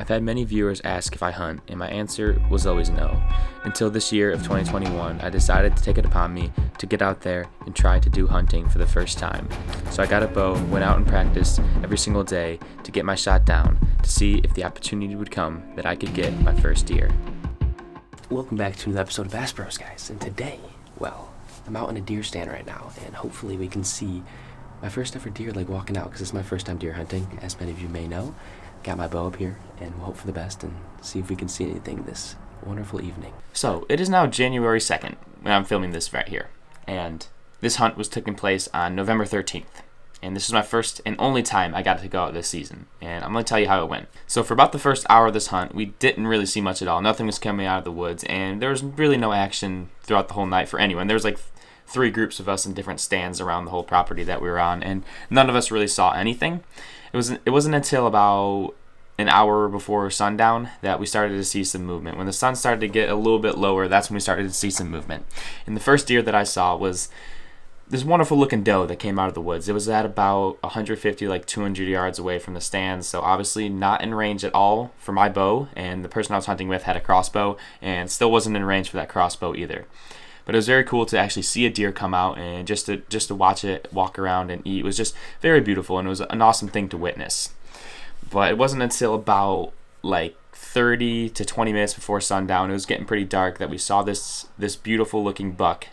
I've had many viewers ask if I hunt, and my answer was always no. Until this year of 2021, I decided to take it upon me to get out there and try to do hunting for the first time. So I got a bow, went out and practiced every single day to get my shot down, to see if the opportunity would come that I could get my first deer. Welcome back to another episode of Bass Bros, guys. And today, I'm out in a deer stand right now, and hopefully we can see my first ever deer walking out, because it's my first time deer hunting, as many of you may know. Got my bow up here, and we'll hope for the best and see if we can see anything this wonderful evening. So, it is now January 2nd when I'm filming this right here, and this hunt was taking place on November 13th. And this is my first and only time I got to go out this season, and I'm going to tell you how it went. So for about the first hour of this hunt, we didn't really see much at all. Nothing was coming out of the woods, and there was really no action throughout the whole night for anyone. There was 3 groups of us in different stands around the whole property that we were on, and none of us really saw anything. It wasn't until about an hour before sundown that we started to see some movement. When the sun started to get a little bit lower, that's when we started to see some movement. And the first deer that I saw was this wonderful looking doe that came out of the woods. It was at about 150, 200 yards away from the stand, so obviously not in range at all for my bow, and the person I was hunting with had a crossbow and still wasn't in range for that crossbow either. But it was very cool to actually see a deer come out, and just to watch it walk around and eat was just very beautiful, and it was an awesome thing to witness. But it wasn't until about 30 to 20 minutes before sundown, it was getting pretty dark, that we saw this beautiful looking buck.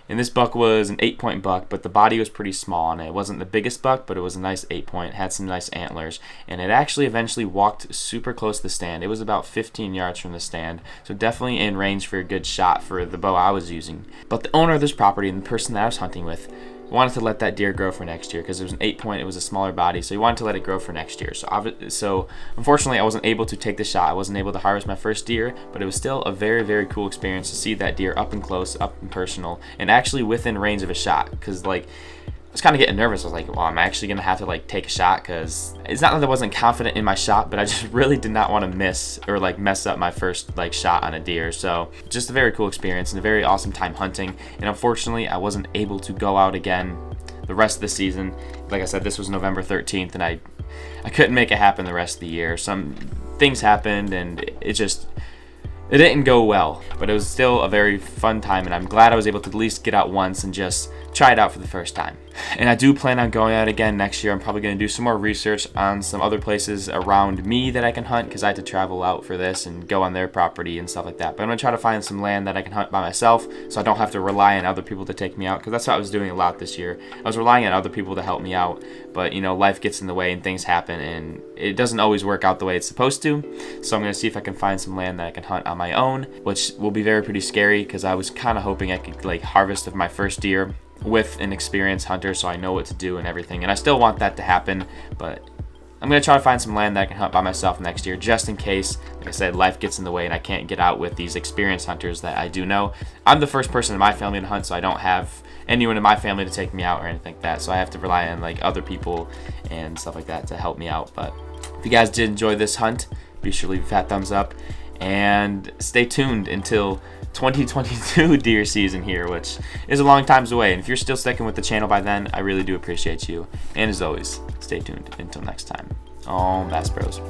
And this buck was an 8-point buck, but the body was pretty small, and it wasn't the biggest buck, but it was a nice 8-point, had some nice antlers, and it actually eventually walked super close to the stand. It was about 15 yards from the stand, so definitely in range for a good shot for the bow I was using. But the owner of this property and the person that I was hunting with wanted to let that deer grow for next year, because it was an 8-point, it was a smaller body, so he wanted to let it grow for next year. So unfortunately I wasn't able to take the shot. I wasn't able to harvest my first deer, but it was still a very, very cool experience to see that deer up and close, up and personal, and actually within range of a shot, because I was kind of getting nervous. I was like, well, I'm actually going to have to take a shot, because it's not that I wasn't confident in my shot, but I just really did not want to miss or mess up my first shot on a deer. So just a very cool experience and a very awesome time hunting. And unfortunately, I wasn't able to go out again the rest of the season. Like I said, this was November 13th, and I couldn't make it happen the rest of the year. Some things happened, and it didn't go well, but it was still a very fun time, and I'm glad I was able to at least get out once and just try it out for the first time. And I do plan on going out again next year. I'm probably going to do some more research on some other places around me that I can hunt, because I had to travel out for this and go on their property and stuff like that. But I'm going to try to find some land that I can hunt by myself, so I don't have to rely on other people to take me out, because that's what I was doing a lot this year. I was relying on other people to help me out, but life gets in the way and things happen, and it doesn't always work out the way it's supposed to. So I'm going to see if I can find some land that I can hunt on my own, which will be pretty scary, because I was kind of hoping I could harvest my first deer with an experienced hunter, so I know what to do and everything, and I still want that to happen. But I'm going to try to find some land that I can hunt by myself next year, just in case, like I said, life gets in the way and I can't get out with these experienced hunters that I do know. I'm the first person in my family to hunt, so I don't have anyone in my family to take me out or anything like that, so I have to rely on other people and stuff like that to help me out. But if you guys did enjoy this hunt, be sure to leave a fat thumbs up, and stay tuned until 2022 deer season here, which is a long time away. And if you're still sticking with the channel by then, I really do appreciate you. And as always, stay tuned until next time on Bass Bros.